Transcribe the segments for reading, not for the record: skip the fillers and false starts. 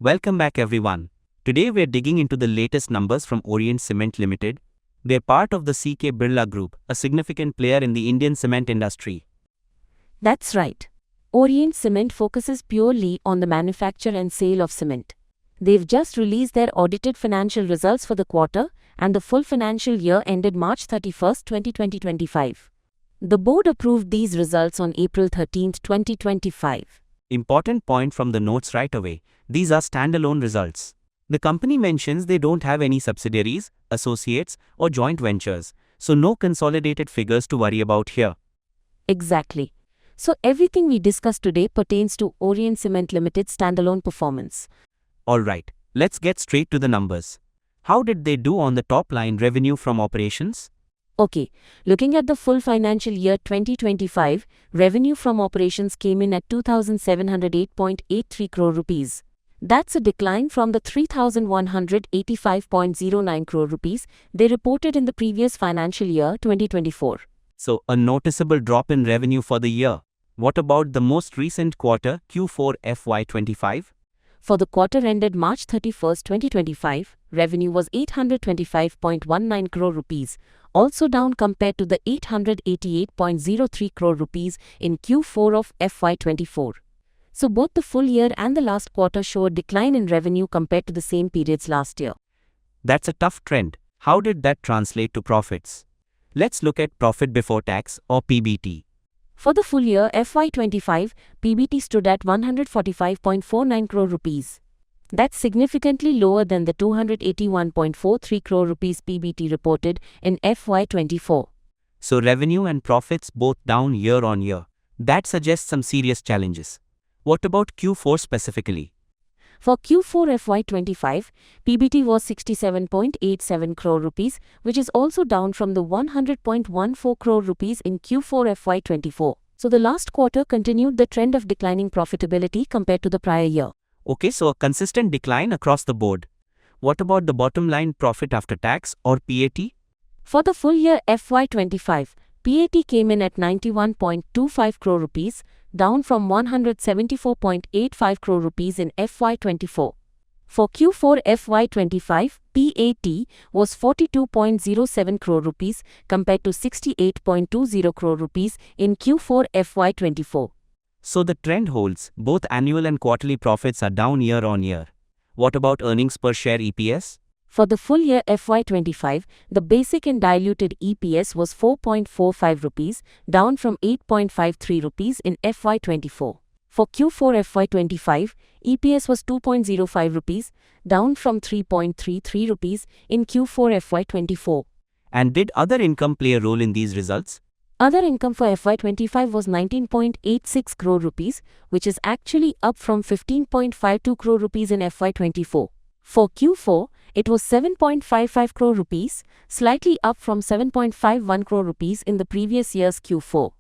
Welcome back everyone. Today we're digging into the latest numbers from Orient Cement Limited. They're part of the CK Birla Group, a significant player in the Indian cement industry. That's right. Orient Cement focuses purely on the manufacture and sale of cement. They've just released their audited financial results for the quarter and the full financial year ended March 31, 2025. The board approved these results on April 13, 2025. Important point from the notes right away. These are standalone results. The company mentions they don't have any subsidiaries, associates, or joint ventures, so no consolidated figures to worry about here. Exactly. So everything we discussed today pertains to Orient Cement Limited's standalone performance. Alright, let's get straight to the numbers. How did they do on the top line revenue from operations? Okay, looking at the full financial year 2025, revenue from operations came in at 2,708.83 crore rupees. That's a decline from the 3,185.09 crore rupees they reported in the previous financial year 2024. So, a noticeable drop in revenue for the year. What about the most recent quarter, Q4 FY25? For the quarter ended March 31, 2025, revenue was 825.19 crore rupees, also down compared to the 888.03 crore rupees in Q4 of FY24. So both the full year and the last quarter show a decline in revenue compared to the same periods last year. That's a tough trend. How did that translate to profits? Let's look at profit before tax or PBT. For the full year FY25, PBT stood at 145.49 crore rupees. That's significantly lower than the 281.43 crore rupees PBT reported in FY24. So revenue and profits both down year on year. That suggests some serious challenges. What about Q4 specifically? For Q4 FY25, PBT was 67.87 crore rupees, which is also down from the 100.14 crore rupees in Q4 FY24. So the last quarter continued the trend of declining profitability compared to the prior year. Okay, so a consistent decline across the board. What about the bottom line profit after tax or PAT? For the full year FY25, PAT came in at 91.25 crore rupees, down from 174.85 crore rupees in FY24. For Q4 FY25, PAT was 42.07 crore rupees compared to 68.20 crore rupees in Q4 FY24. So the trend holds, both annual and quarterly profits are down year on year. What about earnings per share EPS? For the full year FY25, the basic and diluted EPS was 4.45 rupees, down from 8.53 rupees in FY24. For Q4 FY25, EPS was 2.05 rupees, down from 3.33 rupees in Q4 FY24. And did other income play a role in these results? Other income for FY25 was 19.86 crore rupees, which is actually up from 15.52 crore rupees in FY24. For Q4, it was 7.55 crore rupees, slightly up from 7.51 crore rupees in the previous year's Q4.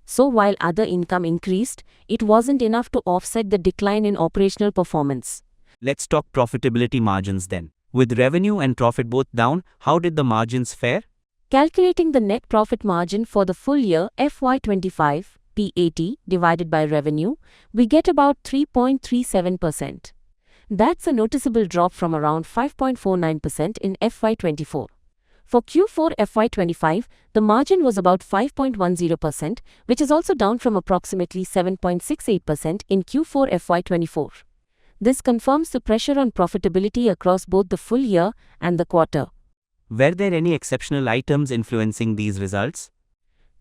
So while other income increased, it wasn't enough to offset the decline in operational performance. Let's talk profitability margins then. With revenue and profit both down, how did the margins fare? Calculating the net profit margin for the full year FY25, PAT, divided by revenue, we get about 3.37%. That's a noticeable drop from around 5.49% in FY24. For Q4 FY25, the margin was about 5.10%, which is also down from approximately 7.68% in Q4 FY24. This confirms the pressure on profitability across both the full year and the quarter. Were there any exceptional items influencing these results?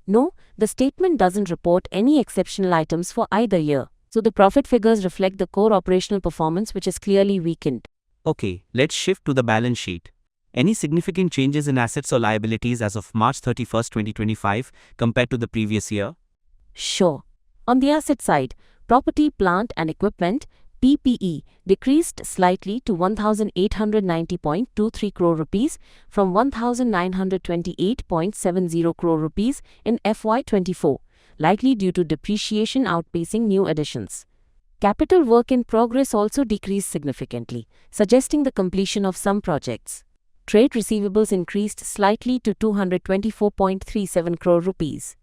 No, the statement doesn't report any exceptional items for either year. So the profit figures reflect the core operational performance, which is clearly weakened. Okay, let's shift to the balance sheet. Any significant changes in assets or liabilities as of March 31, 2025 compared to the previous year? Sure. On the asset side, property, plant and equipment, PPE, decreased slightly to 1,890.23 crore rupees from 1,928.70 crore rupees in FY24. Likely due to depreciation outpacing new additions. Capital work in progress also decreased significantly, suggesting the completion of some projects. Trade receivables increased slightly to 224.37 crore rupees.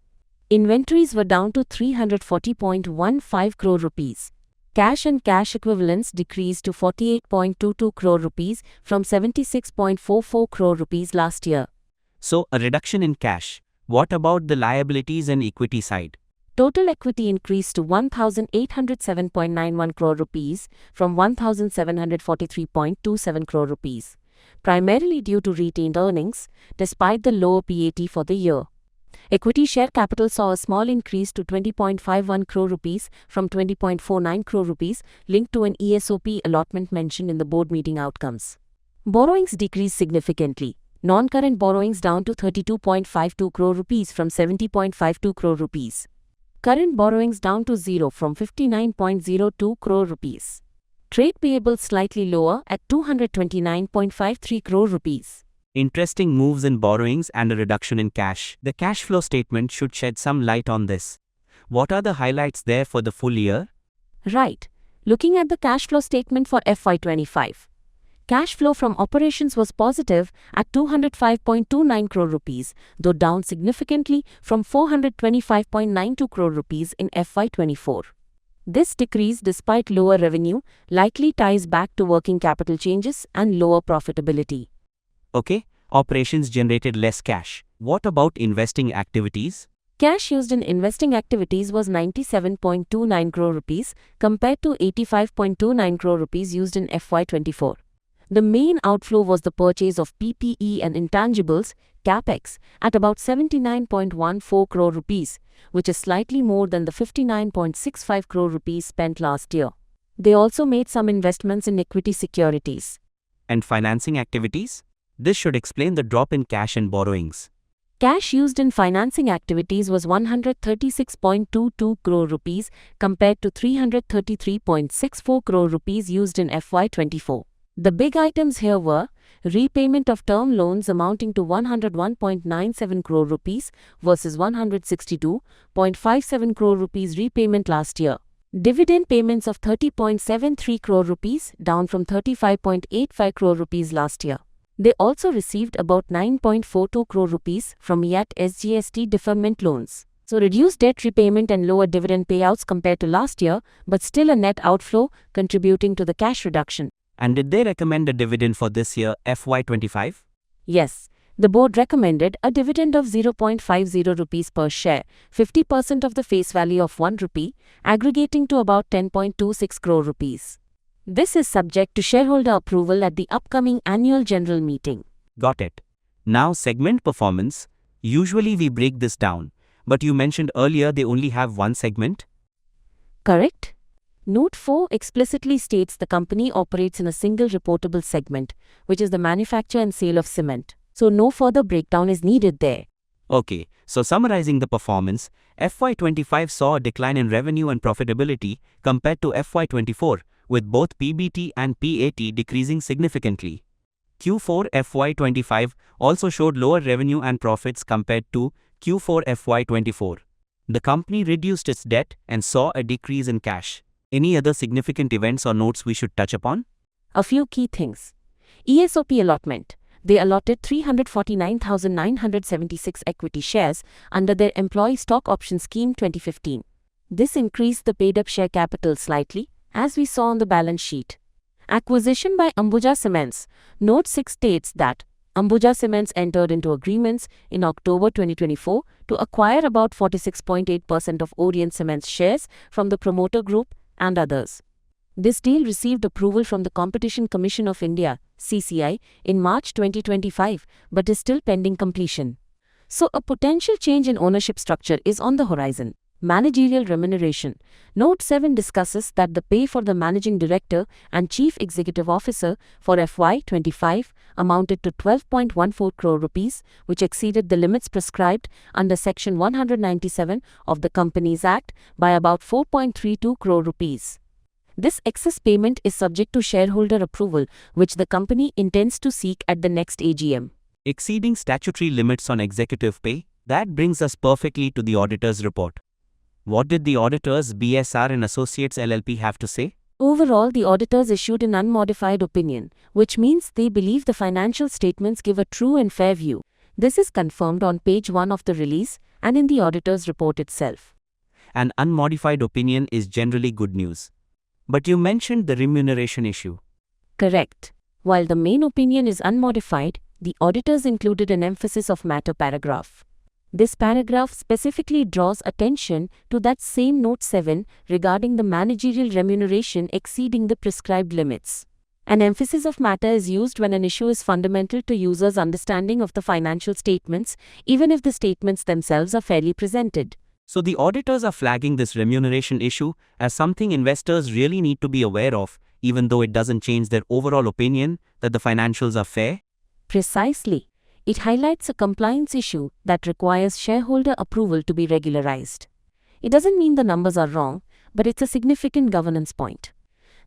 Inventories were down to 340.15 crore rupees. Cash and cash equivalents decreased to 48.22 crore rupees from 76.44 crore rupees last year. So, a reduction in cash. What about the liabilities and equity side? Total equity increased to 1,807.91 crore rupees from 1,743.27 crore rupees, primarily due to retained earnings, despite the lower PAT for the year. Equity share capital saw a small increase to 20.51 crore rupees from 20.49 crore rupees, linked to an ESOP allotment mentioned in the board meeting outcomes. Borrowings decreased significantly. Non-current borrowings down to 32.52 crore rupees from 70.52 crore rupees. Current borrowings down to 0 from 59.02 crore rupees. Trade payables slightly lower at 229.53 crore rupees. Interesting moves in borrowings and a reduction in cash. The cash flow statement should shed some light on this. What are the highlights there for the full year? Right. Looking at the cash flow statement for FY25. Cash flow from operations was positive at 205.29 crore rupees, though down significantly from 425.92 crore rupees in FY24. This decrease, despite lower revenue, likely ties back to working capital changes and lower profitability. Okay, operations generated less cash. What about investing activities? Cash used in investing activities was 97.29 crore rupees compared to 85.29 crore rupees used in FY24. The main outflow was the purchase of PPE and intangibles, CapEx, at about 79.14 crore rupees, which is slightly more than the 59.65 crore rupees spent last year. They also made some investments in equity securities. And financing activities? This should explain the drop in cash and borrowings. Cash used in financing activities was 136.22 crore rupees compared to 333.64 crore rupees used in FY24. The big items here were repayment of term loans amounting to 101.97 crore rupees versus 162.57 crore rupees repayment last year. Dividend payments of 30.73 crore rupees, down from 35.85 crore rupees last year. They also received about 9.42 crore rupees from YAT SGST deferment loans. So reduced debt repayment and lower dividend payouts compared to last year, but still a net outflow contributing to the cash reduction. And did they recommend a dividend for this year, FY25? Yes, the board recommended a dividend of 0.50 rupees per share, 50% of the face value of 1 rupee, aggregating to about 10.26 crore rupees. This is subject to shareholder approval at the upcoming annual general meeting. Got it. Now segment performance. Usually we break this down, but you mentioned earlier they only have one segment? Correct? Note 4 explicitly states the company operates in a single reportable segment, which is the manufacture and sale of cement. So no further breakdown is needed there. Okay, so summarizing the performance, FY25 saw a decline in revenue and profitability compared to FY24, with both PBT and PAT decreasing significantly. Q4 FY25 also showed lower revenue and profits compared to Q4 FY24. The company reduced its debt and saw a decrease in cash. Any other significant events or notes we should touch upon? A few key things. ESOP allotment. They allotted 349,976 equity shares under their Employee Stock Option Scheme 2015. This increased the paid-up share capital slightly, as we saw on the balance sheet. Acquisition by Ambuja Cements. Note 6 states that Ambuja Cements entered into agreements in October 2024 to acquire about 46.8% of Orient Cements shares from the promoter group and others. This deal received approval from the Competition Commission of India, CCI, in March 2025, but is still pending completion. So a potential change in ownership structure is on the horizon. Managerial remuneration. Note 7 discusses that the pay for the Managing Director and Chief Executive Officer for FY25 amounted to 12.14 crore rupees, which exceeded the limits prescribed under Section 197 of the Companies Act by about 4.32 crore rupees. This excess payment is subject to shareholder approval, which the company intends to seek at the next AGM. Exceeding statutory limits on executive pay? That brings us perfectly to the auditor's report. What did the auditors BSR and Associates LLP have to say? Overall, the auditors issued an unmodified opinion, which means they believe the financial statements give a true and fair view. This is confirmed on page 1 of the release and in the auditor's report itself. An unmodified opinion is generally good news. But you mentioned the remuneration issue. Correct. While the main opinion is unmodified, the auditors included an emphasis of matter paragraph. This paragraph specifically draws attention to that same Note 7 regarding the managerial remuneration exceeding the prescribed limits. An emphasis of matter is used when an issue is fundamental to users' understanding of the financial statements, even if the statements themselves are fairly presented. So the auditors are flagging this remuneration issue as something investors really need to be aware of, even though it doesn't change their overall opinion that the financials are fair? Precisely. It highlights a compliance issue that requires shareholder approval to be regularized. It doesn't mean the numbers are wrong, but it's a significant governance point.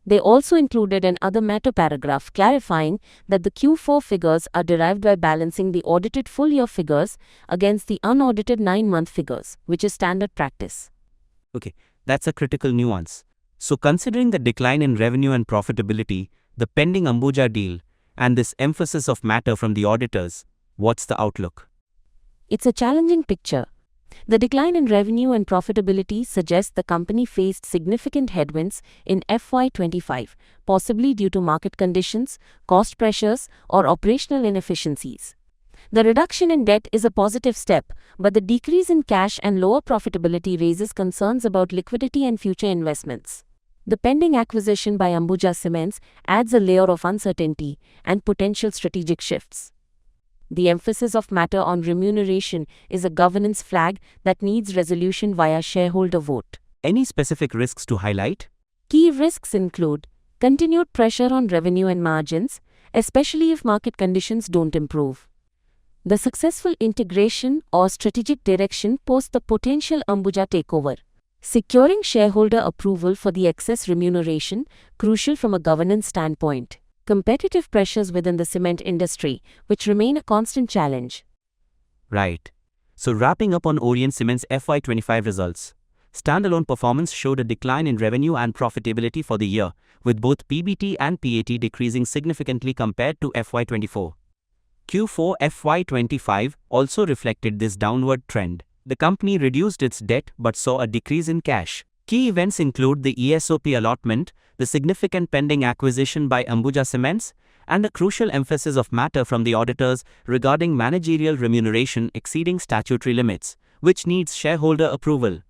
They also included an other matter paragraph clarifying that the Q4 figures are derived by balancing the audited full-year figures against the unaudited 9-month figures, which is standard practice. Okay, that's a critical nuance. So considering the decline in revenue and profitability, the pending Ambuja deal, and this emphasis of matter from the auditors, what's the outlook? It's a challenging picture. The decline in revenue and profitability suggests the company faced significant headwinds in FY25, possibly due to market conditions, cost pressures, or operational inefficiencies. The reduction in debt is a positive step, but the decrease in cash and lower profitability raises concerns about liquidity and future investments. The pending acquisition by Ambuja Cements adds a layer of uncertainty and potential strategic shifts. The emphasis of matter on remuneration is a governance flag that needs resolution via shareholder vote. Any specific risks to highlight? Key risks include continued pressure on revenue and margins, especially if market conditions don't improve. The successful integration or strategic direction post the potential Ambuja takeover. Securing shareholder approval for the excess remuneration, crucial from a governance standpoint. Competitive pressures within the cement industry, which remain a constant challenge. Right. So wrapping up on Orient Cement's FY25 results. Standalone performance showed a decline in revenue and profitability for the year, with both PBT and PAT decreasing significantly compared to FY24. Q4 FY25 also reflected this downward trend. The company reduced its debt but saw a decrease in cash. Key events include the ESOP allotment, the significant pending acquisition by Ambuja Cements, and a crucial emphasis of matter from the auditors regarding managerial remuneration exceeding statutory limits, which needs shareholder approval.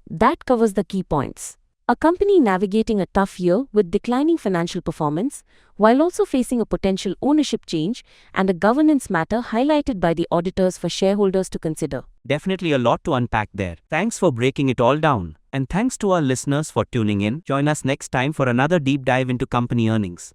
That covers the key points. A company navigating a tough year with declining financial performance, while also facing a potential ownership change and a governance matter highlighted by the auditors for shareholders to consider. Definitely a lot to unpack there. Thanks for breaking it all down. And thanks to our listeners for tuning in. Join us next time for another deep dive into company earnings.